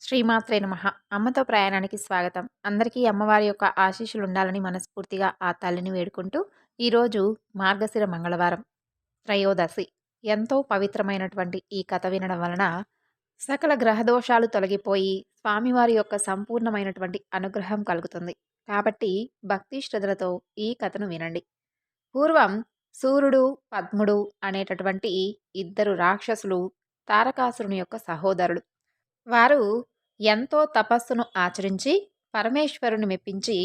శ్రీమాత్రే నమః. అమ్మతో ప్రయాణానికి స్వాగతం. అందరికీ అమ్మవారి యొక్క ఆశీస్సులు ఉండాలని మనస్ఫూర్తిగా ఆ తల్లిని వేడుకుంటూ, ఈరోజు మార్గశిర మంగళవారం త్రయోదశి. ఎంతో పవిత్రమైనటువంటి ఈ కథ వినడం వలన సకల గ్రహదోషాలు తొలగిపోయి స్వామివారి యొక్క సంపూర్ణమైనటువంటి అనుగ్రహం కలుగుతుంది. కాబట్టి భక్తి శ్రద్ధలతో ఈ కథను వినండి. పూర్వం సూర్యుడు, పద్ముడు అనేటటువంటి ఇద్దరు రాక్షసులు తారకాసురుని యొక్క సహోదరులు. వారు ఎంతో తపస్సును ఆచరించి పరమేశ్వరుని మెప్పించి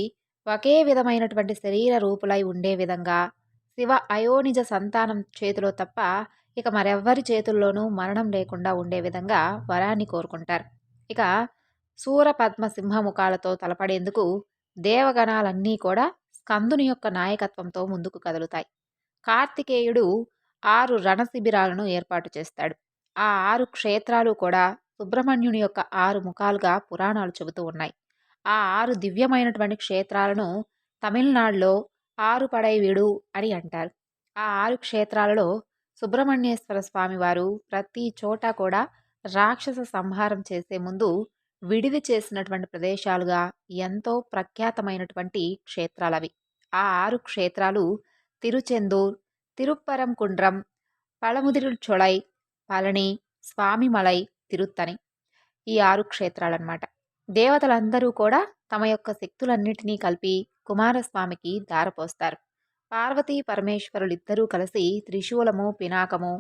ఒకే విధమైనటువంటి శరీర రూపులై ఉండే విధంగా శివ అయోనిజ సంతానం చేతిలో తప్ప ఇక మరెవ్వరి చేతుల్లోనూ మరణం లేకుండా ఉండే విధంగా వరాన్ని కోరుకుంటారు. ఇక సూర పద్మ సింహముఖాలతో తలపడేందుకు దేవగణాలన్నీ కూడా స్కందుని యొక్క నాయకత్వంతో ముందుకు కదులుతాయి. కార్తికేయుడు 6 రణశిబిరాలను ఏర్పాటు చేస్తాడు. ఆ 6 క్షేత్రాలు కూడా సుబ్రహ్మణ్యుని యొక్క 6 ముఖాలుగా పురాణాలు చెబుతూ ఉన్నాయి. ఆ 6 దివ్యమైనటువంటి క్షేత్రాలను తమిళనాడులో ఆరుపడైవీడు అని అంటారు. ఆ 6 క్షేత్రాలలో సుబ్రహ్మణ్యేశ్వర స్వామి వారు ప్రతి చోట కూడా రాక్షస సంహారం చేసే ముందు విడిది చేసినటువంటి ప్రదేశాలుగా ఎంతో ప్రఖ్యాతమైనటువంటి క్షేత్రాలవి. ఆ 6 క్షేత్రాలు తిరుచెందూర్, తిరుప్పరంకుండ్రం, పళముదిరుచొళై, పళని, స్వామిమలై, తిరుత్తని. ఈ 6 క్షేత్రాలన్నమాట. దేవతలందరూ కూడా తమ యొక్క శక్తులన్నిటినీ కలిపి కుమారస్వామికి ధారపోస్తారు. పార్వతీ పరమేశ్వరులిద్దరూ కలిసి త్రిశూలము, పినాకము,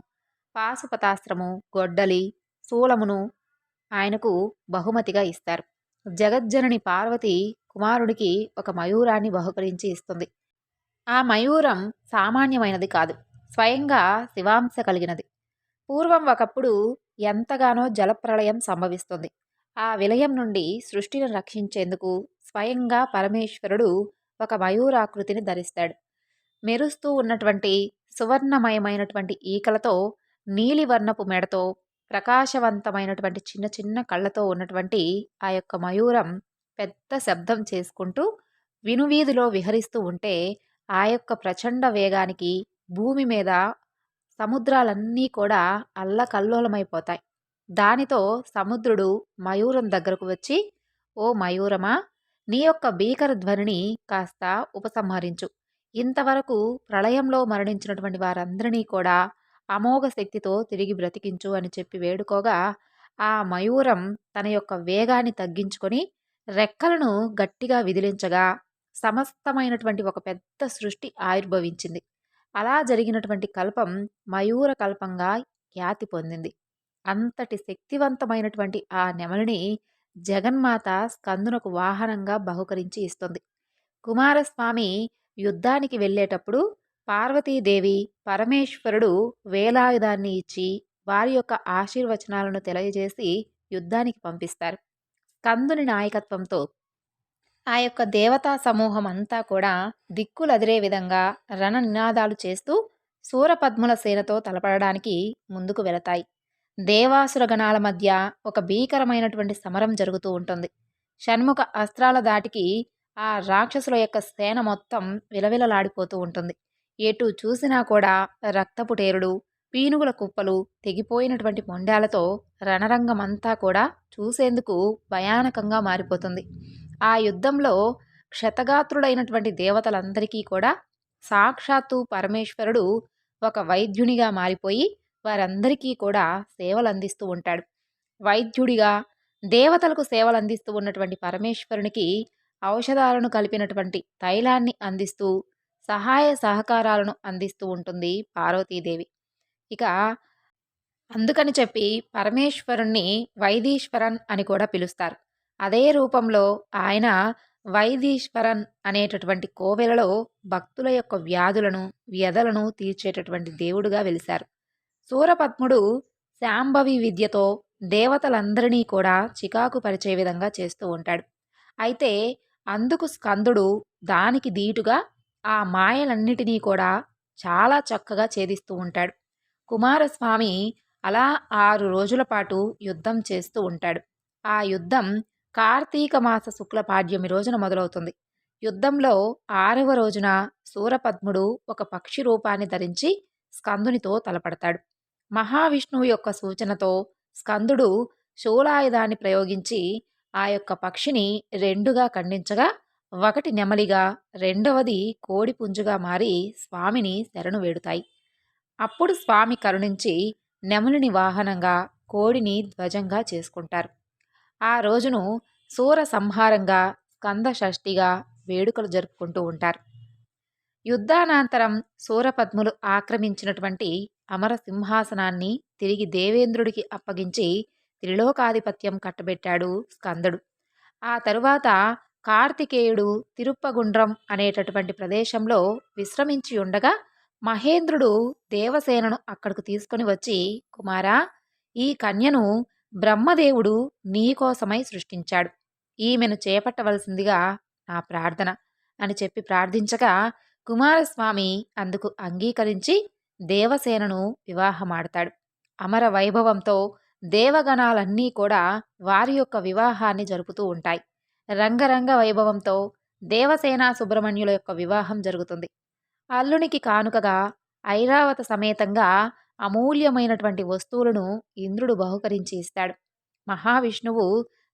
పాశుపతాస్త్రము, గొడ్డలి, శూలమును ఆయనకు బహుమతిగా ఇస్తారు. జగజ్జనని పార్వతి కుమారుడికి ఒక మయూరాన్ని బహుకరించి ఇస్తుంది. ఆ మయూరం సామాన్యమైనది కాదు, స్వయంగా శివాంశ కలిగినది. పూర్వం ఒకప్పుడు ఎంతగానో జలప్రళయం సంభవిస్తుంది. ఆ విలయం నుండి సృష్టిని రక్షించేందుకు స్వయంగా పరమేశ్వరుడు ఒక మయూరాకృతిని ధరిస్తాడు. మెరుస్తూ ఉన్నటువంటి సువర్ణమయమైనటువంటి ఈకలతో, నీలివర్ణపు మెడతో, ప్రకాశవంతమైనటువంటి చిన్న చిన్న కళ్ళతో ఉన్నటువంటి ఆ యొక్క మయూరం పెద్ద శబ్దం చేసుకుంటూ వినువీధిలో విహరిస్తూ ఉంటే ఆ యొక్క ప్రచండ వేగానికి భూమి మీద సముద్రాలన్నీ కూడా అల్లకల్లోలమైపోతాయి. దానితో సముద్రుడు మయూరం దగ్గరకు వచ్చి, ఓ మయూరమా, నీ యొక్క భీకర ధ్వనిని కాస్త ఉపసంహరించు. ఇంతవరకు ప్రళయంలో మరణించినటువంటి వారందరినీ కూడా అమోఘ శక్తితో తిరిగి బ్రతికించు అని చెప్పి వేడుకోగా, ఆ మయూరం తన యొక్క వేగాన్ని తగ్గించుకొని రెక్కలను గట్టిగా విదిలించగా సమస్తమైనటువంటి ఒక పెద్ద సృష్టి ఆవిర్భవించింది. అలా జరిగినటువంటి కల్పం మయూర కల్పంగా ఖ్యాతి పొందింది. అంతటి శక్తివంతమైనటువంటి ఆ నెమలిని జగన్మాత స్కందునకు వాహనంగా బహుకరించి ఇస్తుంది. కుమారస్వామి యుద్ధానికి వెళ్ళేటప్పుడు పార్వతీదేవి, పరమేశ్వరుడు వేలాయుధాన్ని ఇచ్చి వారి యొక్క ఆశీర్వచనాలను తెలియజేసి యుద్ధానికి పంపిస్తారు. స్కందుని నాయకత్వంతో ఆ యొక్క దేవతా సమూహం అంతా కూడా దిక్కులదిరే విధంగా రణ నినాదాలు చేస్తూ శూరపద్ముల సేనతో తలపడడానికి ముందుకు వెళతాయి. దేవాసుర గణాల మధ్య ఒక భీకరమైనటువంటి సమరం జరుగుతూ ఉంటుంది. షణ్ముఖ అస్త్రాల దాటికి ఆ రాక్షసుల యొక్క సేన మొత్తం విలవిలలాడిపోతూ ఉంటుంది. ఎటు చూసినా కూడా రక్తపుటేరుడు, పీనుగుల కుప్పలు, తెగిపోయినటువంటి మొండాలతో రణరంగమంతా కూడా చూసేందుకు భయానకంగా మారిపోతుంది. ఆ యుద్ధంలో క్షతగాత్రుడైనటువంటి దేవతలందరికీ కూడా సాక్షాత్తు పరమేశ్వరుడు ఒక వైద్యునిగా మారిపోయి వారందరికీ కూడా సేవలు అందిస్తూ ఉంటాడు. వైద్యుడిగా దేవతలకు సేవలు అందిస్తూ ఉన్నటువంటి పరమేశ్వరునికి ఔషధాలను కలిపినటువంటి తైలాన్ని అందిస్తూ సహాయ సహకారాలను అందిస్తూ ఉంటుంది పార్వతీదేవి. ఇక అందుకని చెప్పి పరమేశ్వరుణ్ణి వైదీశ్వరన్ అని కూడా పిలుస్తారు. అదే రూపంలో ఆయన వైదీశ్వరన్ అనేటటువంటి కోవెలలో భక్తుల యొక్క వ్యాధులను, వ్యధలను తీర్చేటటువంటి దేవుడుగా వెలిశారు. సూరపద్ముడు శాంభవి విద్యతో దేవతలందరినీ కూడా చికాకు పరిచే విధంగా చేస్తూ ఉంటాడు. అయితే అందుకు స్కందుడు దానికి దీటుగా ఆ మాయలన్నిటినీ కూడా చాలా చక్కగా ఛేదిస్తూ ఉంటాడు. కుమారస్వామి అలా 6 రోజుల పాటు యుద్ధం చేస్తూ ఉంటాడు. ఆ యుద్ధం కార్తీక మాస శుక్ల పాడ్యమి రోజున మొదలవుతుంది. యుద్ధంలో 6వ రోజున సూరపద్ముడు ఒక పక్షి రూపాన్ని ధరించి స్కందునితో తలపడతాడు. మహావిష్ణువు యొక్క సూచనతో స్కందుడు శూలాయుధాన్ని ప్రయోగించి ఆ యొక్క పక్షిని రెండుగా ఖండించగా ఒకటి నెమలిగా, రెండవది కోడిపుంజుగా మారి స్వామిని శరణు వేడుతాయి. అప్పుడు స్వామి కరుణించి నెమలిని వాహనంగా, కోడిని ధ్వజంగా చేసుకుంటారు. ఆ రోజును సూర సంహారంగా, స్కంద షష్ఠిగా వేడుకలు జరుపుకుంటూ ఉంటారు. యుద్ధానంతరం శూరపద్ములు ఆక్రమించినటువంటి అమర సింహాసనాన్ని తిరిగి దేవేంద్రుడికి అప్పగించి త్రిలోకాధిపత్యం కట్టబెట్టాడు స్కందుడు. ఆ తరువాత కార్తికేయుడు తిరుప్పగుండ్రం అనేటటువంటి ప్రదేశంలో విశ్రమించి ఉండగా మహేంద్రుడు దేవసేనను అక్కడకు తీసుకొని వచ్చి, కుమారా, ఈ కన్యను బ్రహ్మదేవుడు నీకోసమై సృష్టించాడు. ఈమెను చేపట్టవలసిందిగా నా ప్రార్థన అని చెప్పి ప్రార్థించగా కుమారస్వామి అందుకు అంగీకరించి దేవసేనను వివాహమాడతాడు. అమర వైభవంతో దేవగణాలన్నీ కూడా వారి యొక్క వివాహాన్ని జరుపుతూ ఉంటాయి. రంగరంగ వైభవంతో దేవసేన సుబ్రహ్మణ్యుల యొక్క వివాహం జరుగుతుంది. అల్లునికి కానుకగా ఐరావత సమేతంగా అమూల్యమైనటువంటి వస్తువులను ఇంద్రుడు బహుకరించి ఇస్తాడు. మహావిష్ణువు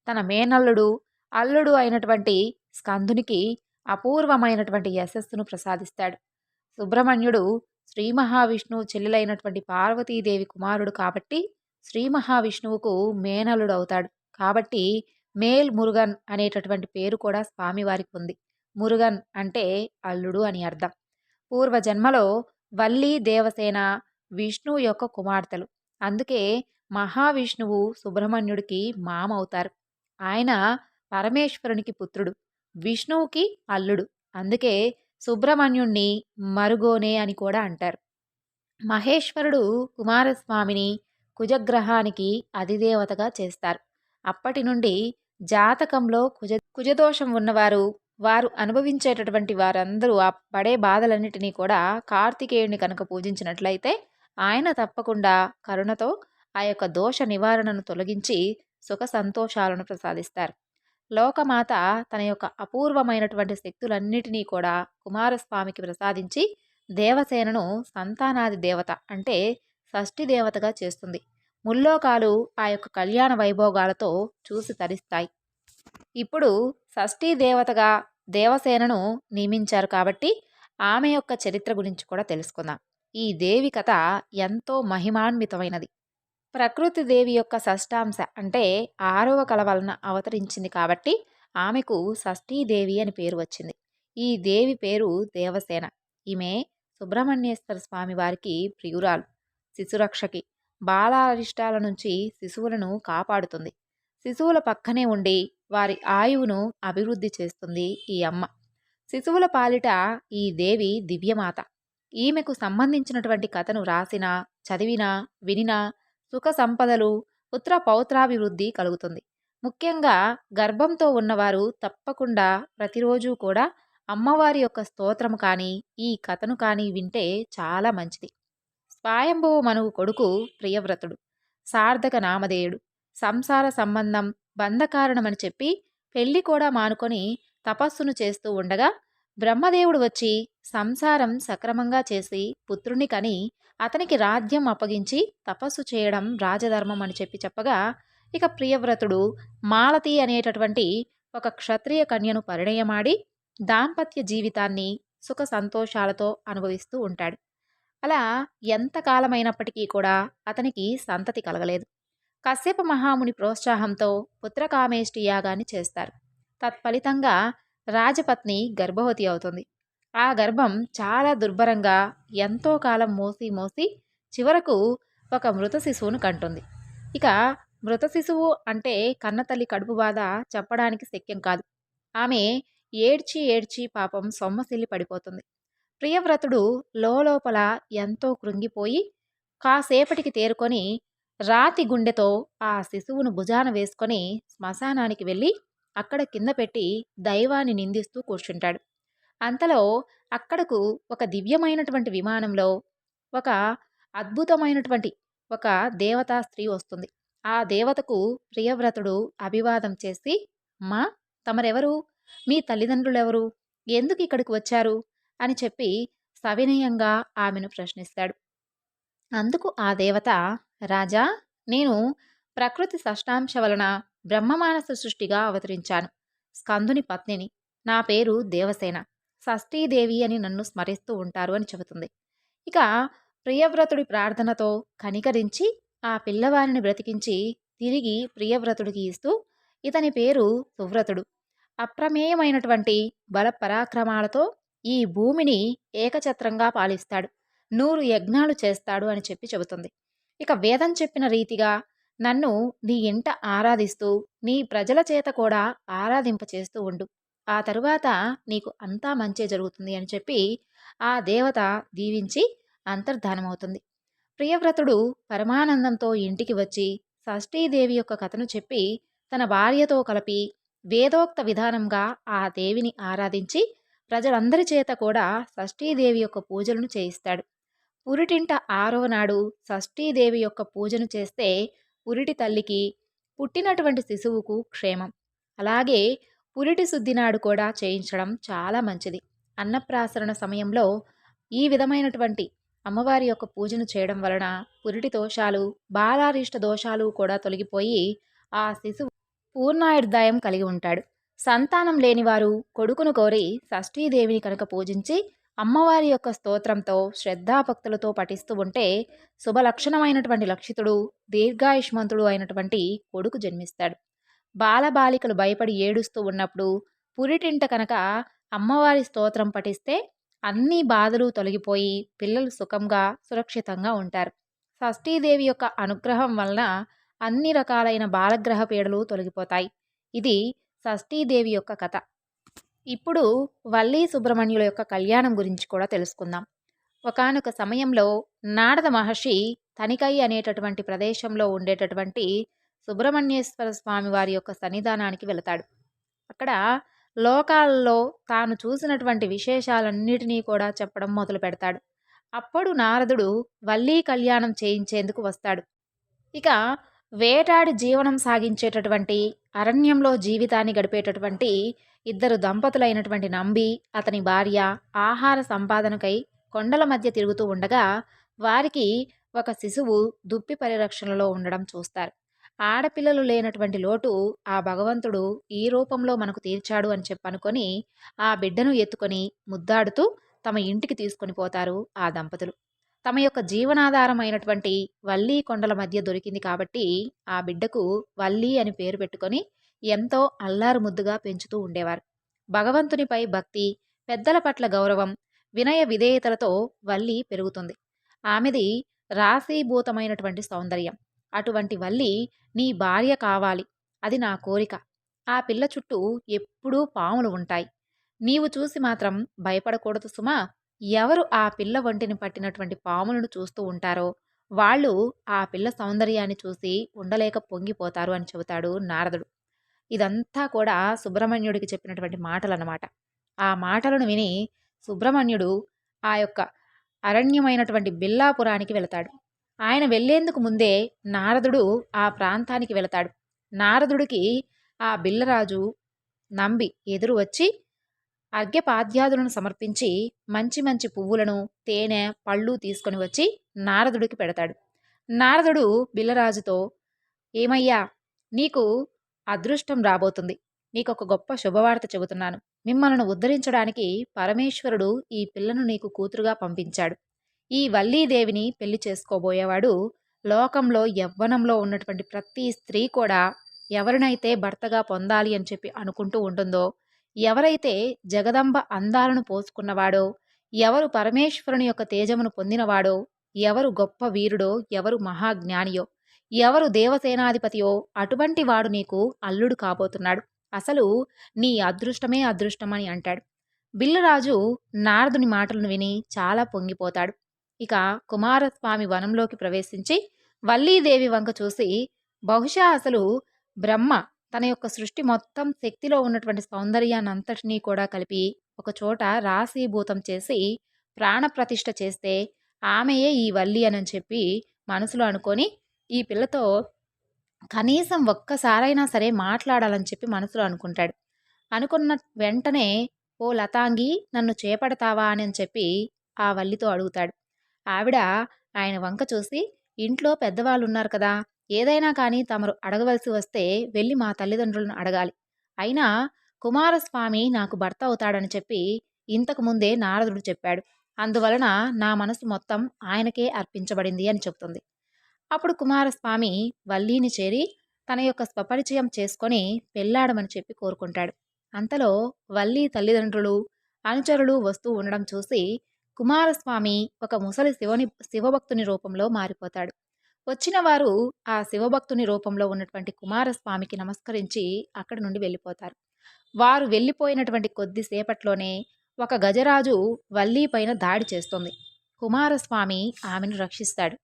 తన మేనల్లుడు, అల్లుడు అయినటువంటి స్కందునికి అపూర్వమైనటువంటి యశస్సును ప్రసాదిస్తాడు. సుబ్రహ్మణ్యుడు శ్రీ మహావిష్ణువు చెల్లెలైనటువంటి పార్వతీదేవి కుమారుడు కాబట్టి శ్రీ మహావిష్ణువుకు మేనల్లుడు అవుతాడు. కాబట్టి మేల్ మురుగన్ అనేటటువంటి పేరు కూడా స్వామివారికి ఉంది. మురుగన్ అంటే అల్లుడు అని అర్థం. పూర్వజన్మలో వల్లి దేవసేన విష్ణువు యొక్క కుమార్తెలు. అందుకే మహావిష్ణువు సుబ్రహ్మణ్యుడికి మామ అవుతారు. ఆయన పరమేశ్వరునికి పుత్రుడు, విష్ణువుకి అల్లుడు. అందుకే సుబ్రహ్మణ్యుణ్ణి మరుగోనే అని కూడా అంటారు. మహేశ్వరుడు కుమారస్వామిని కుజగ్రహానికి అధిదేవతగా చేస్తారు. అప్పటి నుండి జాతకంలో కుజదోషం ఉన్నవారు, వారు అనుభవించేటటువంటి వారందరూ ఆ పడే బాధలన్నిటినీ కూడా కార్తికేయుని కనుక పూజించినట్లయితే ఆయన తప్పకుండా కరుణతో ఆ యొక్క దోష నివారణను తొలగించి సుఖ సంతోషాలను ప్రసాదిస్తారు. లోకమాత తన యొక్క అపూర్వమైనటువంటి శక్తులన్నిటినీ కూడా కుమారస్వామికి ప్రసాదించి దేవసేనను సంతానాది దేవత అంటే షష్ఠి దేవతగా చేస్తుంది. ముల్లోకాలు ఆ యొక్క కళ్యాణ వైభోగాలతో చూసి తరిస్తాయి. ఇప్పుడు షష్ఠీ దేవతగా దేవసేనను నియమించారు కాబట్టి ఆమె యొక్క చరిత్ర గురించి కూడా తెలుసుకుందాం. ఈ దేవి కథ ఎంతో మహిమాన్వితమైనది. ప్రకృతి దేవి యొక్క షష్టాంశ అంటే 6వ కల వలన అవతరించింది కాబట్టి ఆమెకు షష్ఠీదేవి అని పేరు వచ్చింది. ఈ దేవి పేరు దేవసేన. ఈమె సుబ్రహ్మణ్యేశ్వర స్వామి వారికి ప్రియురాలు, శిశురక్షకి, బాలారిష్టాల నుంచి శిశువులను కాపాడుతుంది. శిశువుల పక్కనే ఉండి వారి ఆయువును అభివృద్ధి చేస్తుంది ఈ అమ్మ. శిశువుల పాలిట ఈ దేవి దివ్యమాత. ఈమెకు సంబంధించినటువంటి కథను రాసినా, చదివినా, వినినా సుఖ సంపదలు, పుత్ర పౌత్రాభివృద్ధి కలుగుతుంది. ముఖ్యంగా గర్భంతో ఉన్నవారు తప్పకుండా ప్రతిరోజు కూడా అమ్మవారి యొక్క స్తోత్రం కానీ, ఈ కథను కానీ వింటే చాలా మంచిది. స్వయంభువ మనువు కొడుకు ప్రియవ్రతుడు, సార్థక నామధేయుడు, సంసార సంబంధం బంధకారణమని చెప్పి పెళ్లి కూడా మానుకొని తపస్సును చేస్తూ ఉండగా బ్రహ్మదేవుడు వచ్చి సంసారం సక్రమంగా చేసి పుత్రుని కని అతనికి రాజ్యం అప్పగించి తపస్సు చేయడం రాజధర్మం అని చెప్పగా ఇక ప్రియవ్రతుడు మాలతి అనేటటువంటి ఒక క్షత్రియ కన్యను పరిణయమాడి దాంపత్య జీవితాన్ని సుఖ సంతోషాలతో అనుభవిస్తూ ఉంటాడు. అలా ఎంతకాలమైనప్పటికీ కూడా అతనికి సంతతి కలగలేదు. కశ్యప మహాముని ప్రోత్సాహంతో పుత్రకామేష్టి యాగాన్ని చేస్తారు. తత్ఫలితంగా రాజపత్ని గర్భవతి అవుతుంది. ఆ గర్భం చాలా దుర్భరంగా ఎంతో కాలం మోసి మోసి చివరకు ఒక మృత శిశువును కంటుంది. ఇక మృత శిశువు అంటే కన్నతల్లి కడుపు బాధ చెప్పడానికి శక్యం కాదు. ఆమె ఏడ్చి ఏడ్చి పాపం సొమ్మసిల్లి పడిపోతుంది. ప్రియవ్రతుడు లోపల ఎంతో కృంగిపోయి కాసేపటికి తేరుకొని రాతి గుండెతో ఆ శిశువును భుజాన వేసుకొని శ్మశానానికి వెళ్ళి అక్కడ కింద పెట్టి దైవాన్ని నిందిస్తూ కూర్చుంటాడు. అంతలో అక్కడకు ఒక దివ్యమైనటువంటి విమానంలో ఒక అద్భుతమైనటువంటి ఒక దేవతా స్త్రీ వస్తుంది. ఆ దేవతకు ప్రియవ్రతుడు అభివాదం చేసి, అమ్మా, తమరెవరు? మీ తల్లిదండ్రులెవరు? ఎందుకు ఇక్కడికి వచ్చారు అని చెప్పి సవినయంగా ఆమెను ప్రశ్నిస్తాడు. అందుకు ఆ దేవత, రాజా, నేను ప్రకృతి షష్టాంశ వలన బ్రహ్మమానస సృష్టిగా అవతరించాను. స్కందుని పత్నిని. నా పేరు దేవసేన. షష్ఠీదేవి అని నన్ను స్మరిస్తూ ఉంటారు అని చెబుతుంది. ఇక ప్రియవ్రతుడి ప్రార్థనతో కనికరించి ఆ పిల్లవారిని బ్రతికించి తిరిగి ప్రియవ్రతుడికి ఇస్తూ ఇతని పేరు సువ్రతుడు. అప్రమేయమైనటువంటి బల పరాక్రమాలతో ఈ భూమిని ఏకఛత్రంగా పాలిస్తాడు. 100 యజ్ఞాలు చేస్తాడు అని చెప్పి చెబుతుంది. ఇక వేదం చెప్పిన రీతిగా నన్ను నీ ఇంట ఆరాధిస్తూ నీ ప్రజల చేత కూడా ఆరాధింపచేస్తూ ఉండు. ఆ తరువాత నీకు అంతా మంచే జరుగుతుంది అని చెప్పి ఆ దేవత దీవించి అంతర్ధానమవుతుంది. ప్రియవ్రతుడు పరమానందంతో ఇంటికి వచ్చి షష్ఠీదేవి యొక్క కథను చెప్పి తన భార్యతో కలిపి వేదోక్త విధానంగా ఆ దేవిని ఆరాధించి ప్రజలందరి చేత కూడా షష్ఠీదేవి యొక్క పూజలను చేయిస్తాడు. పురిటింట 6వ నాడు షష్ఠీదేవి యొక్క పూజను చేస్తే పురిటి తల్లికి పుట్టినటువంటి శిశువుకు క్షేమం. అలాగే పురిటి శుద్ధి నాడు కూడా చేయించడం చాలా మంచిది. అన్నప్రాసరణ సమయంలో ఈ విధమైనటువంటి అమ్మవారి యొక్క పూజను చేయడం వలన పురిటి దోషాలు, బాలారిష్ట దోషాలు కూడా తొలగిపోయి ఆ శిశువు పూర్ణాయుర్దాయం కలిగి ఉంటాడు. సంతానం లేనివారు కొడుకును కోరి షష్ఠీదేవిని కనుక పూజించి అమ్మవారి యొక్క స్తోత్రంతో శ్రద్ధాభక్తులతో పఠిస్తూ ఉంటే శుభలక్షణమైనటువంటి లక్షితుడు, దీర్ఘాయుష్మంతుడు అయినటువంటి కొడుకు జన్మిస్తాడు. బాలబాలికలు భయపడి ఏడుస్తూ ఉన్నప్పుడు పురిటింట కనుక అమ్మవారి స్తోత్రం పఠిస్తే అన్ని బాధలు తొలగిపోయి పిల్లలు సుఖంగా సురక్షితంగా ఉంటారు. షష్ఠీదేవి యొక్క అనుగ్రహం వలన అన్ని రకాలైన బాలగ్రహ పీడలు తొలగిపోతాయి. ఇది షష్ఠీదేవి యొక్క కథ. ఇప్పుడు వల్లీ సుబ్రహ్మణ్యుల యొక్క కళ్యాణం గురించి కూడా తెలుసుకుందాం. ఒకానొక సమయంలో నారద మహర్షి తనికై అనేటటువంటి ప్రదేశంలో ఉండేటటువంటి సుబ్రహ్మణ్యేశ్వర స్వామి వారి యొక్క సన్నిధానానికి వెళతాడు. అక్కడ లోకాల్లో తాను చూసినటువంటి విశేషాలన్నిటినీ కూడా చెప్పడం మొదలు పెడతాడు. అప్పుడు నారదుడు వల్లీ కళ్యాణం చేయించేందుకు వస్తాడు. ఇక వేటాడి జీవనం సాగించేటటువంటి అరణ్యంలో జీవితాన్ని గడిపేటటువంటి 2 దంపతులైనటువంటి నంబి అతని భార్య ఆహార సంపాదనకై కొండల మధ్య తిరుగుతూ ఉండగా వారికి ఒక శిశువు దుప్పి పరిరక్షణలో ఉండడం చూస్తారు. ఆడపిల్లలు లేనటువంటి లోటు ఆ భగవంతుడు ఈ రూపంలో మనకు తీర్చాడు అని చెప్పనుకొని ఆ బిడ్డను ఎత్తుకొని ముద్దాడుతూ తమ ఇంటికి తీసుకొని పోతారు ఆ దంపతులు. తమ యొక్క జీవనాధారం అయినటువంటి వల్లీ కొండల మధ్య దొరికింది కాబట్టి ఆ బిడ్డకు వల్లీ అని పేరు పెట్టుకొని ఎంతో అల్లారు ముద్దుగా పెంచుతూ ఉండేవారు. భగవంతునిపై భక్తి, పెద్దల పట్ల గౌరవం, వినయ విధేయతలతో వల్లీ పెరుగుతుంది. ఆమెది రాశీభూతమైనటువంటి సౌందర్యం. అటువంటి వల్లీ నీ భార్య కావాలి, అది నా కోరిక. ఆ పిల్ల చుట్టూ ఎప్పుడూ పాములు ఉంటాయి. నీవు చూసి మాత్రం భయపడకూడదు సుమా. ఎవరు ఆ పిల్ల వంటిని పట్టినటువంటి పాములను చూస్తూ ఉంటారో వాళ్ళు ఆ పిల్ల సౌందర్యాన్ని చూసి ఉండలేక పొంగిపోతారు అని చెబుతాడు నారదుడు. ఇదంతా కూడా సుబ్రహ్మణ్యుడికి చెప్పినటువంటి మాటలన్నమాట. ఆ మాటలను విని సుబ్రహ్మణ్యుడు ఆ యొక్క అరణ్యమైనటువంటి బిల్లాపురానికి వెళతాడు. ఆయన వెళ్లేందుకు ముందే నారదుడు ఆ ప్రాంతానికి వెళతాడు. నారదుడికి ఆ బిల్లరాజు నంబి ఎదురు వచ్చి అర్ఘ్యపాద్యాదులను సమర్పించి మంచి మంచి పువ్వులను, తేనె, పళ్ళు తీసుకొని వచ్చి నారదుడికి పెడతాడు. నారదుడు బిల్లరాజుతో, ఏమయ్యా, నీకు అదృష్టం రాబోతుంది. నీకొక గొప్ప శుభవార్త చెబుతున్నాను. మిమ్మల్ని ఉద్ధరించడానికి పరమేశ్వరుడు ఈ పిల్లను నీకు కూతురుగా పంపించాడు. ఈ వల్లీదేవిని పెళ్లి చేసుకోబోయేవాడు లోకంలో యవ్వనంలో ఉన్నటువంటి ప్రతి స్త్రీ కూడా ఎవరినైతే భర్తగా పొందాలి అని చెప్పి అనుకుంటూ ఉంటుందో, ఎవరైతే జగదంబ అందాలను పోసుకున్నవాడో, ఎవరు పరమేశ్వరుని యొక్క తేజమును పొందినవాడో, ఎవరు గొప్ప వీరుడో, ఎవరు మహాజ్ఞానియో, ఎవరు దేవసేనాధిపతియో అటువంటి వాడు నీకు అల్లుడు కాబోతున్నాడు. అసలు నీ అదృష్టమే అదృష్టమని అంటాడు. బిల్లరాజు నారదుని మాటలను విని చాలా పొంగిపోతాడు. ఇక కుమారస్వామి వనంలోకి ప్రవేశించి వల్లీదేవి వంక చూసి, బహుశా అసలు బ్రహ్మ తన యొక్క సృష్టి మొత్తం శక్తిలో ఉన్నటువంటి సౌందర్యాన్నంతటినీ కూడా కలిపి ఒక చోట రాశీభూతం చేసి ప్రాణప్రతిష్ఠ చేస్తే ఆమెయే ఈ వల్లి అని చెప్పి మనసులో అనుకొని ఈ పిల్లతో కనీసం ఒక్కసారైనా సరే మాట్లాడాలని చెప్పి మనసులో అనుకుంటాడు. అనుకున్న వెంటనే, ఓ లతాంగి, నన్ను చేపడతావా అని చెప్పి ఆ వల్లితో అడుగుతాడు. ఆవిడ ఆయన వంక చూసి, ఇంట్లో పెద్దవాళ్ళు ఉన్నారు కదా, ఏదైనా కానీ తమరు అడగవలసి వస్తే వెళ్ళి మా తల్లిదండ్రులను అడగాలి. అయినా కుమారస్వామి నాకు భర్త అవుతాడని చెప్పి ఇంతకు ముందే నారదుడు చెప్పాడు. అందువలన నా మనసు మొత్తం ఆయనకే అర్పించబడింది అని చెప్తుంది. అప్పుడు కుమారస్వామి వల్లీని చేరి తన యొక్క స్వపరిచయం చేసుకొని పెళ్లాడమని చెప్పి కోరుకుంటాడు. అంతలో వల్లీ తల్లిదండ్రులు, అనుచరులు వస్తూ ఉండడం చూసి కుమారస్వామి ఒక ముసలి శివభక్తుని రూపంలో మారిపోతాడు. వచ్చిన వారు ఆ శివభక్తుని రూపంలో ఉన్నటువంటి కుమారస్వామికి నమస్కరించి అక్కడి నుండి వెళ్ళిపోతారు. వారు వెళ్ళిపోయినటువంటి కొద్దిసేపట్లోనే ఒక గజరాజు వల్లీ పైన దాడి చేస్తుంది. కుమారస్వామి ఆమెను రక్షిస్తాడు.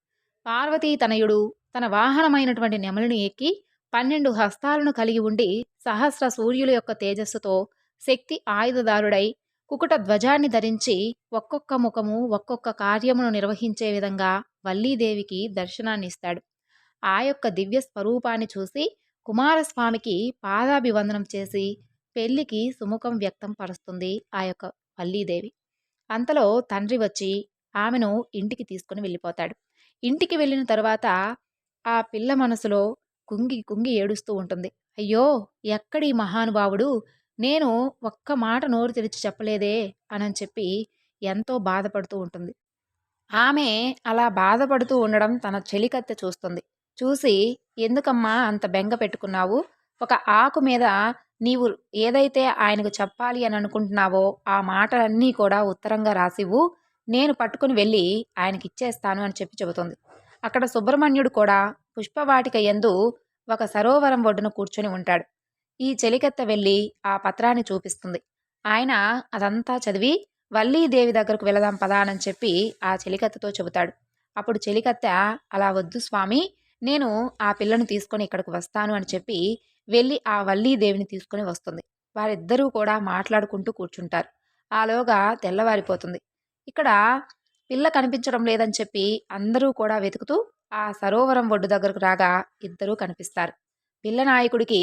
పార్వతీ తనయుడు తన వాహనమైనటువంటి నెమలిని ఎక్కి 12 హస్తాలను కలిగి ఉండి సహస్ర సూర్యుల యొక్క తేజస్సుతో శక్తి ఆయుధదారుడై కుకుట ధ్వజాన్ని ధరించి ఒక్కొక్క ముఖము ఒక్కొక్క కార్యమును నిర్వహించే విధంగా వల్లీదేవికి దర్శనాన్నిస్తాడు. ఆ యొక్క దివ్య స్వరూపాన్ని చూసి కుమారస్వామికి పాదాభివందనం చేసి పెళ్లికి సుముఖం వ్యక్తం పరుస్తుంది ఆ యొక్క వల్లీదేవి. అంతలో తండ్రి వచ్చి ఆమెను ఇంటికి తీసుకుని వెళ్ళిపోతాడు. ఇంటికి వెళ్ళిన తర్వాత ఆ పిల్ల మనసులో కుంగి కుంగి ఏడుస్తూ ఉంటుంది. అయ్యో, ఎక్కడి మహానుభావుడు, నేను ఒక్క మాట నోరు తెరిచి చెప్పలేదే అని చెప్పి ఎంతో బాధపడుతూ ఉంటుంది. ఆమె అలా బాధపడుతూ ఉండడం తన చెలికత్తె చూస్తుంది. చూసి, ఎందుకమ్మా అంత బెంగ పెట్టుకున్నావు? ఒక ఆకు మీద నీవు ఏదైతే ఆయనకు చెప్పాలి అని అనుకుంటున్నావో ఆ మాటలన్నీ కూడా ఉత్తరంగా రాసివ్వు, నేను పట్టుకుని వెళ్ళి ఆయనకిచ్చేస్తాను అని చెప్పి చెబుతుంది. అక్కడ సుబ్రహ్మణ్యుడు కూడా పుష్పవాటిక యందు ఒక సరోవరం ఒడ్డున కూర్చొని ఉంటాడు. ఈ చెలికత్తె వెళ్ళి ఆ పత్రాన్ని చూపిస్తుంది. ఆయన అదంతా చదివి వల్లీదేవి దగ్గరకు వెళదాం పదా అని చెప్పి ఆ చెలికత్తెతో చెబుతాడు. అప్పుడు చెలికత్తె, అలా వద్దు స్వామి, నేను ఆ పిల్లను తీసుకొని ఇక్కడికి వస్తాను అని చెప్పి వెళ్ళి ఆ వల్లీదేవిని తీసుకొని వస్తుంది. వారిద్దరూ కూడా మాట్లాడుకుంటూ కూర్చుంటారు. ఆలోగా తెల్లవారిపోతుంది. ఇక్కడ పిల్ల కనిపించడం లేదని చెప్పి అందరూ కూడా వెతుకుతూ ఆ సరోవరం ఒడ్డు దగ్గరకు రాగా ఇద్దరూ కనిపిస్తారు. పిల్ల నాయకుడికి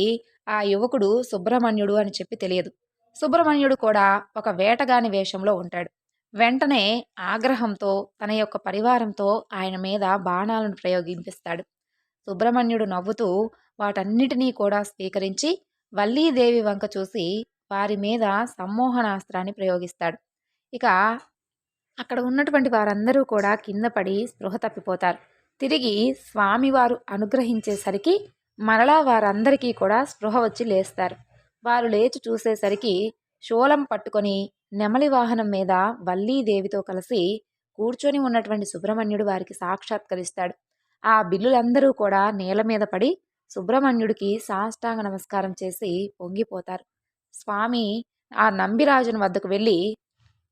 ఆ యువకుడు సుబ్రహ్మణ్యుడు అని చెప్పి తెలియదు. సుబ్రహ్మణ్యుడు కూడా ఒక వేటగాని వేషంలో ఉంటాడు. వెంటనే ఆగ్రహంతో తన యొక్క పరివారంతో ఆయన మీద బాణాలను ప్రయోగింపిస్తాడు. సుబ్రహ్మణ్యుడు నవ్వుతూ వాటన్నిటినీ కూడా స్వీకరించి వల్లీదేవి వంక చూసి వారి మీద సమ్మోహనాస్త్రాన్ని ప్రయోగిస్తాడు. ఇక అక్కడ ఉన్నటువంటి వారందరూ కూడా కింద పడి స్పృహ తప్పిపోతారు. తిరిగి స్వామివారు అనుగ్రహించేసరికి మరలా వారందరికీ కూడా స్పృహ వచ్చి లేస్తారు. వారు లేచి చూసేసరికి శూలం పట్టుకొని నెమలి వాహనం మీద వల్లీదేవితో కలిసి కూర్చొని ఉన్నటువంటి సుబ్రహ్మణ్యుడు వారికి సాక్షాత్కరిస్తాడు. ఆ బిల్లులందరూ కూడా నేల మీద పడి సుబ్రహ్మణ్యుడికి సాష్టాంగ నమస్కారం చేసి పొంగిపోతారు. స్వామి ఆ నంబిరాజుని వద్దకు వెళ్ళి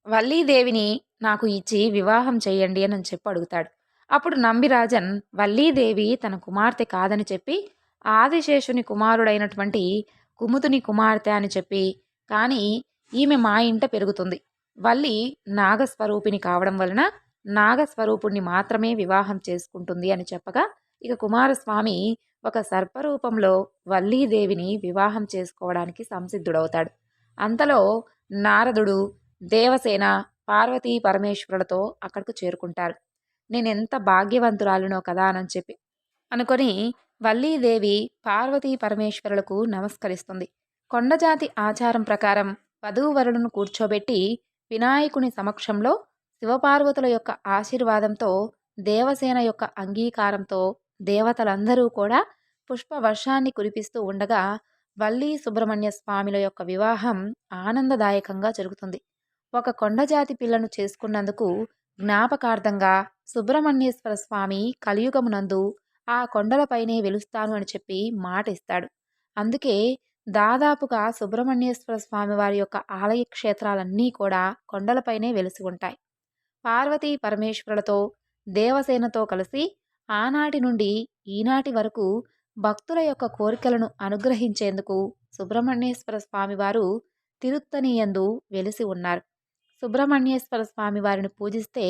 వల్లీదేవిని నాకు ఇచ్చి వివాహం చేయండి అని చెప్పి అడుగుతాడు. అప్పుడు నంబిరాజన్ వల్లీదేవి తన కుమార్తె కాదని చెప్పి ఆదిశేషుని కుమారుడైనటువంటి కుముతుని కుమార్తె అని చెప్పి, కానీ ఈమె మా ఇంట పెరుగుతుంది, వల్లి నాగస్వరూపిణి కావడం వలన నాగస్వరూపుణ్ణి మాత్రమే వివాహం చేసుకుంటుంది అని చెప్పగా, ఇక కుమారస్వామి ఒక సర్పరూపంలో వల్లీదేవిని వివాహం చేసుకోవడానికి సంసిద్ధుడవుతాడు. అంతలో నారదుడు, దేవసేన, పార్వతీ పరమేశ్వరులతో అక్కడికి చేరుకుంటారు. నేనెంత భాగ్యవంతురాలునో కదా అని చెప్పి అనుకొని వల్లీదేవి పార్వతీ పరమేశ్వరులకు నమస్కరిస్తుంది. కొండజాతి ఆచారం ప్రకారం వధూవరులను కూర్చోబెట్టి వినాయకుని సమక్షంలో శివపార్వతుల యొక్క ఆశీర్వాదంతో, దేవసేన యొక్క అంగీకారంతో దేవతలందరూ కూడా పుష్పవర్షాన్ని కురిపిస్తూ ఉండగా వల్లీ సుబ్రహ్మణ్య స్వామిల యొక్క వివాహం ఆనందదాయకంగా జరుగుతుంది. ఒక కొండజాతి పిల్లను చేసుకున్నందుకు జ్ఞాపకార్థంగా సుబ్రహ్మణ్యేశ్వర స్వామి కలియుగమునందు ఆ కొండలపైనే వెలుస్తాను అని చెప్పి మాట ఇస్తాడు. అందుకే దాదాపుగా సుబ్రహ్మణ్యేశ్వర స్వామి వారి యొక్క ఆలయ క్షేత్రాలన్నీ కూడా కొండలపైనే వెలిసి ఉంటాయి. పార్వతీ పరమేశ్వరులతో, దేవసేనతో కలిసి ఆనాటి నుండి ఈనాటి వరకు భక్తుల యొక్క కోరికలను అనుగ్రహించేందుకు సుబ్రహ్మణ్యేశ్వర స్వామివారు తిరుత్తణియందు వెలిసి ఉన్నారు. సుబ్రహ్మణ్యేశ్వర స్వామి వారిని పూజిస్తే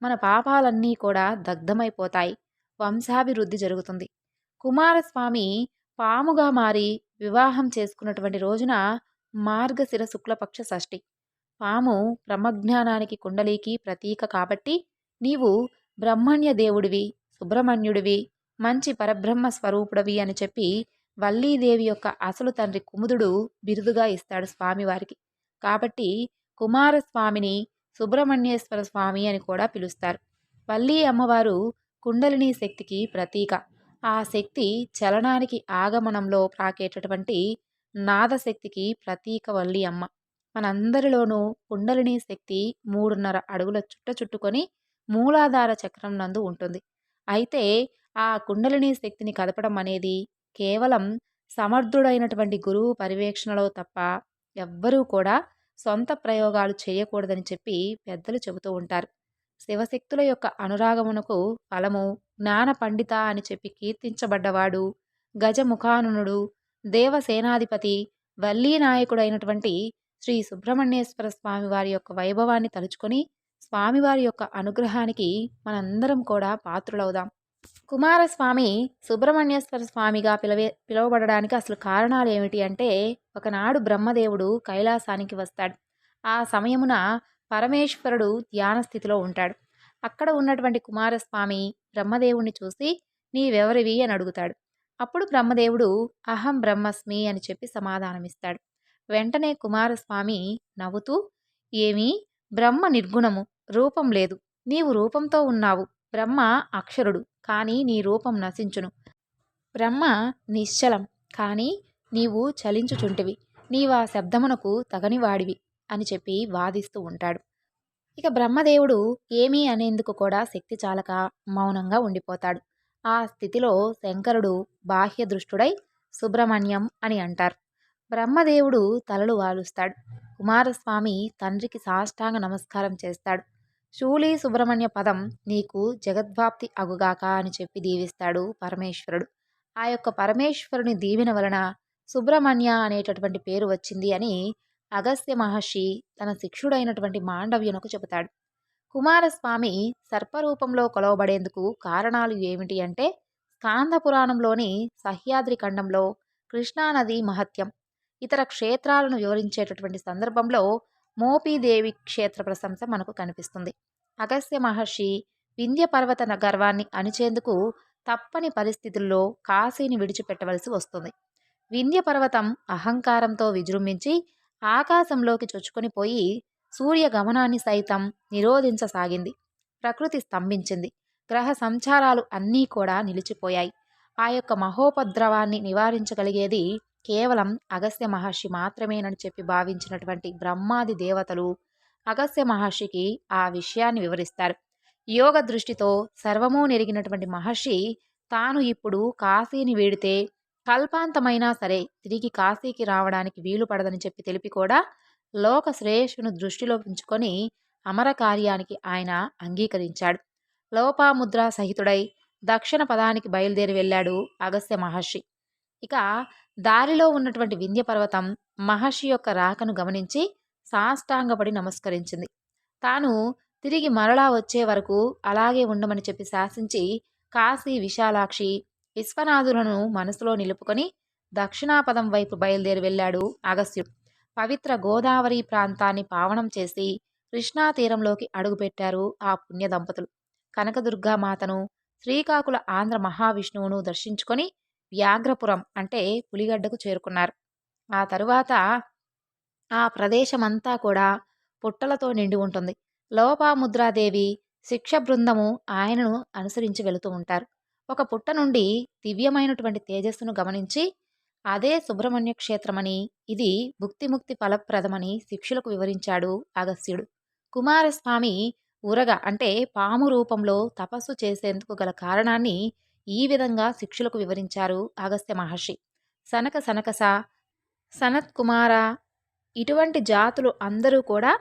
మన పాపాలన్నీ కూడా దగ్ధమైపోతాయి, వంశాభివృద్ధి జరుగుతుంది. కుమారస్వామి పాముగా మారి వివాహం చేసుకున్నటువంటి రోజున మార్గశిర శుక్లపక్ష షష్ఠి. పాము బ్రహ్మజ్ఞానానికి కుండలికి ప్రతీక కాబట్టి నీవు బ్రహ్మణ్య దేవుడివి, సుబ్రహ్మణ్యుడివి, మంచి పరబ్రహ్మ స్వరూపుడవి అని చెప్పి వల్లీదేవి యొక్క అసలు తండ్రి కుముదుడు బిరుదుగా ఇస్తాడు స్వామివారికి. కాబట్టి కుమారస్వామిని సుబ్రహ్మణ్యేశ్వర స్వామి అని కూడా పిలుస్తారు. వల్లీ అమ్మవారు కుండలిని శక్తికి ప్రతీక. ఆ శక్తి చలనానికి ఆగమనంలో ప్రాకేటటువంటి నాదశక్తికి ప్రతీక వల్లి అమ్మ. మనందరిలోనూ కుండలిని శక్తి 3.5 అడుగుల చుట్ట చుట్టుకొని మూలాధార చక్రం నందు ఉంటుంది. అయితే ఆ కుండలిని శక్తిని కదపడం అనేది కేవలం సమర్థుడైనటువంటి గురువు పర్యవేక్షణలో తప్ప ఎవ్వరూ కూడా సొంత ప్రయోగాలు చేయకూడదని చెప్పి పెద్దలు చెబుతూ ఉంటారు. శివశక్తుల యొక్క అనురాగమునకు ఫలము జ్ఞాన పండిత అని చెప్పి కీర్తించబడ్డవాడు గజముఖానునుడు దేవసేనాధిపతి వల్లీ నాయకుడైనటువంటి శ్రీ సుబ్రహ్మణ్యేశ్వర స్వామి వారి యొక్క వైభవాన్ని తలుచుకొని స్వామివారి యొక్క అనుగ్రహానికి మనందరం కూడా పాత్రులవుదాం. కుమారస్వామి సుబ్రహ్మణ్యేశ్వర స్వామిగా పిలువబడడానికి అసలు కారణాలు ఏమిటి అంటే, ఒకనాడు బ్రహ్మదేవుడు కైలాసానికి వస్తాడు. ఆ సమయమున పరమేశ్వరుడు ధ్యాన స్థితిలో ఉంటాడు. అక్కడ ఉన్నటువంటి కుమారస్వామి బ్రహ్మదేవుణ్ణి చూసి నీవెవరివి అని అడుగుతాడు. అప్పుడు బ్రహ్మదేవుడు అహం బ్రహ్మస్మి అని చెప్పి సమాధానమిస్తాడు. వెంటనే కుమారస్వామి నవ్వుతూ, ఏమీ బ్రహ్మ నిర్గుణము, రూపం లేదు, నీవు రూపంతో ఉన్నావు. బ్రహ్మ అక్షరుడు, కానీ నీ రూపం నశించును. బ్రహ్మ నిశ్చలం, కానీ నీవు చలించుచుంటివి. నీవా శబ్దమునకు తగనివాడివి అని చెప్పి వాదిస్తూ ఉంటాడు. ఇక బ్రహ్మదేవుడు ఏమీ అనేందుకు కూడా శక్తి చాలక మౌనంగా ఉండిపోతాడు. ఆ స్థితిలో శంకరుడు బాహ్య దృష్టుడై సుబ్రహ్మణ్యం అని అంటారు. బ్రహ్మదేవుడు తలలు వాలుస్తాడు. కుమారస్వామి తండ్రికి సాష్టాంగ నమస్కారం చేస్తాడు. శూలి సుబ్రహ్మణ్య పదం నీకు జగద్వాప్తి అగుగాక అని చెప్పి దీవిస్తాడు పరమేశ్వరుడు. ఆ యొక్క పరమేశ్వరుని దీవెన వలన సుబ్రహ్మణ్య అనేటటువంటి పేరు వచ్చింది అని అగస్త్య మహర్షి తన శిష్యుడైనటువంటి మాండవ్యునకు చెబుతాడు. కుమారస్వామి సర్పరూపంలో కొలవబడేందుకు కారణాలు ఏమిటి అంటే, స్కాంద పురాణంలోని సహ్యాద్రి ఖండంలో కృష్ణానది మహత్యం, ఇతర క్షేత్రాలను వివరించేటటువంటి సందర్భంలో మోపీదేవి క్షేత్ర ప్రశంస మనకు కనిపిస్తుంది. అగస్త్య మహర్షి వింధ్య పర్వత గర్వాన్ని అణిచేందుకు తప్పని పరిస్థితుల్లో కాశీని విడిచిపెట్టవలసి వస్తుంది. వింధ్య పర్వతం అహంకారంతో విజృంభించి ఆకాశంలోకి చొచ్చుకొని పోయి సూర్య గమనాన్ని సైతం నిరోధించసాగింది. ప్రకృతి స్తంభించింది. గ్రహ సంచారాలు అన్నీ కూడా నిలిచిపోయాయి. ఆ యొక్క మహోపద్రవాన్ని నివారించగలిగేది కేవలం అగస్త్య మహర్షి మాత్రమేనని చెప్పి భావించినటువంటి బ్రహ్మాది దేవతలు అగస్త్య మహర్షికి ఆ విషయాన్ని వివరిస్తారు. యోగ దృష్టితో సర్వము నెరిగినటువంటి మహర్షి తాను ఇప్పుడు కాశీని వీడితే కల్పాంతమైనా సరే తిరిగి కాశీకి రావడానికి వీలు పడదని చెప్పి తెలిపి కూడా లోక శ్రేయస్సును దృష్టిలో ఉంచుకొని అమర కార్యానికి ఆయన అంగీకరించాడు. లోపాముద్ర సహితుడై దక్షిణ పదానికి బయలుదేరి వెళ్ళాడు అగస్త్య మహర్షి. ఇక దారిలో ఉన్నటువంటి వింధ్య పర్వతం మహర్షి యొక్క రాకను గమనించి సాష్టాంగపడి నమస్కరించింది. తాను తిరిగి మరలా వచ్చే వరకు అలాగే ఉండమని చెప్పి శాసించి కాశీ విశాలాక్షి విశ్వనాథులను మనసులో నిలుపుకొని దక్షిణాపదం వైపు బయలుదేరి వెళ్ళాడు అగస్త్యుడు. పవిత్ర గోదావరి ప్రాంతాన్ని పావనం చేసి కృష్ణా తీరంలోకి అడుగుపెట్టారు ఆ పుణ్య దంపతులు. కనకదుర్గామాతను, శ్రీకాకుళ ఆంధ్ర మహావిష్ణువును దర్శించుకొని వ్యాఘ్రపురం అంటే పులిగడ్డకు చేరుకున్నారు. ఆ తరువాత ఆ ప్రదేశమంతా కూడా పుట్టలతో నిండి ఉంటుంది. లోపాముద్రాదేవి శిక్ష బృందము ఆయనను అనుసరించి వెళుతూ ఉంటారు. ఒక పుట్ట నుండి దివ్యమైనటువంటి తేజస్సును గమనించి అదే సుబ్రహ్మణ్య క్షేత్రమని, ఇది భుక్తిముక్తి ఫలప్రదమని శిష్యులకు వివరించాడు అగస్త్యుడు. కుమారస్వామి ఉరగ అంటే పాము రూపంలో తపస్సు చేసేందుకు గల కారణాన్ని ఈ విధంగా శిష్యులకు వివరించారు అగస్త్య మహర్షి. సనక సనకస, సనత్ కుమార ఇటువంటి జాతులు అందరూ కూడా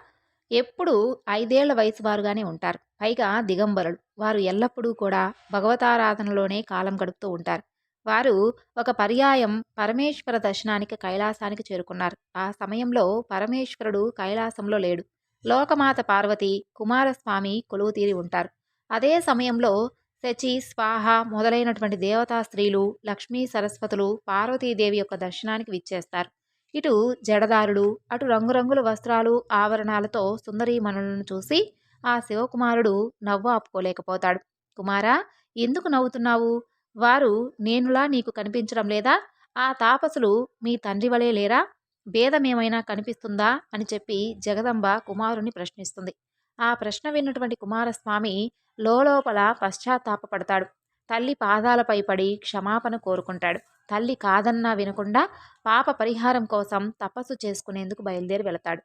ఎప్పుడూ 5 ఏళ్ల వయసు వారుగానే ఉంటారు. పైగా దిగంబరులు. వారు ఎల్లప్పుడూ కూడా భగవతారాధనలోనే కాలం గడుపుతూ ఉంటారు. వారు ఒక పర్యాయం పరమేశ్వర దర్శనానికి కైలాసానికి చేరుకున్నారు. ఆ సమయంలో పరమేశ్వరుడు కైలాసంలో లేడు. లోకమాత పార్వతి, కుమారస్వామి కొలువు తీరి ఉంటారు. అదే సమయంలో శచి, స్వాహ మొదలైనటువంటి దేవతా స్త్రీలు, లక్ష్మీ సరస్వతులు పార్వతీదేవి యొక్క దర్శనానికి విచ్చేస్తారు. ఇటు జడదారులు, అటు రంగురంగుల వస్త్రాలు ఆభరణాలతో సుందరీమణులను చూసి ఆ శివకుమారుడు నవ్వు ఆపుకోలేకపోతాడు. కుమారా, ఎందుకు నవ్వుతున్నావు? వారు నేనులా నీకు కనిపించడం లేదా? ఆ తాపసులు మీ తండ్రి వలె లేరా? భేదమేమైనా కనిపిస్తుందా? అని చెప్పి జగదంబ కుమారుని ప్రశ్నిస్తుంది. ఆ ప్రశ్న విన్నటువంటి కుమారస్వామి లోలోపల పశ్చాత్తాపపడతాడు. తల్లి పాదాలపై పడి క్షమాపణ కోరుకుంటాడు. తల్లి కాదన్నా వినకుండా పాప పరిహారం కోసం తపస్సు చేసుకునేందుకు బయలుదేరి వెళతాడు.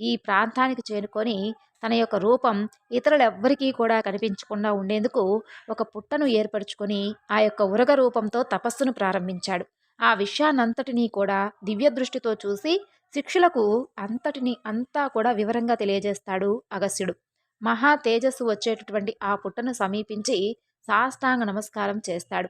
ఈ ప్రాంతానికి చేరుకొని తన యొక్క రూపం ఇతరులెవ్వరికీ కూడా కనిపించకుండా ఉండేందుకు ఒక పుట్టను ఏర్పరచుకొని ఆ యొక్క ఉరగ రూపంతో తపస్సును ప్రారంభించాడు. ఆ విషయాన్నంతటినీ కూడా దివ్య దృష్టితో చూసి శిష్యులకు అంతటిని అంతా కూడా వివరంగా తెలియజేస్తాడు అగస్త్యుడు. మహా తేజస్సు వచ్చేటటువంటి ఆ పుట్టను సమీపించి సాష్టాంగ నమస్కారం చేస్తాడు.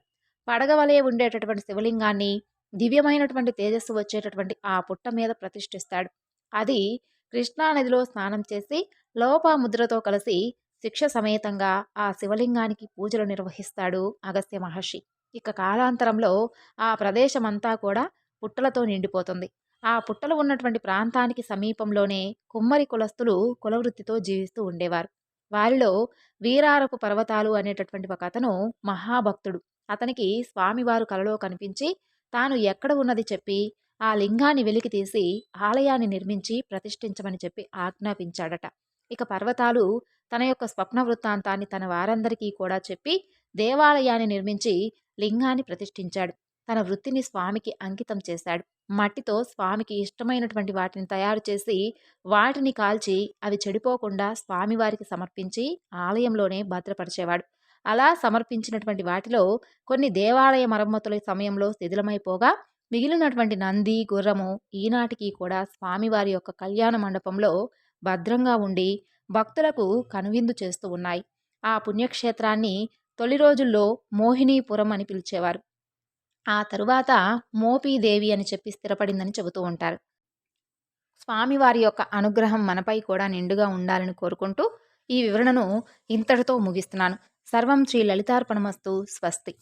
పడగవలే ఉండేటటువంటి శివలింగాన్ని దివ్యమైనటువంటి తేజస్సు వచ్చేటటువంటి ఆ పుట్ట మీద ప్రతిష్ఠిస్తాడు. అది కృష్ణానదిలో స్నానం చేసి లోపాముద్రతో కలిసి శిక్ష సమేతంగా ఆ శివలింగానికి పూజలు నిర్వహిస్తాడు అగస్త్య మహర్షి. ఇక కాలాంతరంలో ఆ ప్రదేశమంతా కూడా పుట్టలతో నిండిపోతుంది. ఆ పుట్టలు ఉన్నటువంటి ప్రాంతానికి సమీపంలోనే కుమ్మరి కులస్తులు కులవృత్తితో జీవిస్తూ ఉండేవారు. వారిలో వీరారపు పర్వతాలు అనేటటువంటి ఒక అతను మహాభక్తుడు. అతనికి స్వామివారు కలలో కనిపించి తాను ఎక్కడ ఉన్నది చెప్పి ఆ లింగాన్ని వెలికి తీసి ఆలయాన్ని నిర్మించి ప్రతిష్ఠించమని చెప్పి ఆజ్ఞాపించాడట. ఇక పర్వతాలు తన యొక్క స్వప్న వృత్తాంతాన్ని తన వారందరికీ కూడా చెప్పి దేవాలయాన్ని నిర్మించి లింగాన్ని ప్రతిష్ఠించాడు. తన వృత్తిని స్వామికి అంకితం చేశాడు. మట్టితో స్వామికి ఇష్టమైనటువంటి వాటిని తయారు చేసి వాటిని కాల్చి అవి చెడిపోకుండా స్వామివారికి సమర్పించి ఆలయంలోనే భద్రపరిచేవాడు. అలా సమర్పించినటువంటి వాటిలో కొన్ని దేవాలయ మరమ్మతుల సమయంలో శిథిలమైపోగా మిగిలినటువంటి నంది, గుర్రము ఈనాటికి కూడా స్వామివారి యొక్క కళ్యాణ మండపంలో భద్రంగా ఉండి భక్తులకు కనువిందు చేస్తూ ఉన్నాయి. ఆ పుణ్యక్షేత్రాన్ని తొలి రోజుల్లో మోహినీపురం అని పిలిచేవారు. ఆ తరువాత మోపీదేవి అని చెప్పి స్థిరపడిందని చెబుతూ ఉంటారు. స్వామివారి యొక్క అనుగ్రహం మనపై కూడా నిండుగా ఉండాలని కోరుకుంటూ ఈ వివరణను ఇంతటితో ముగిస్తున్నాను. సర్వం శ్రీ లలితార్పణమస్తు. స్వస్తి.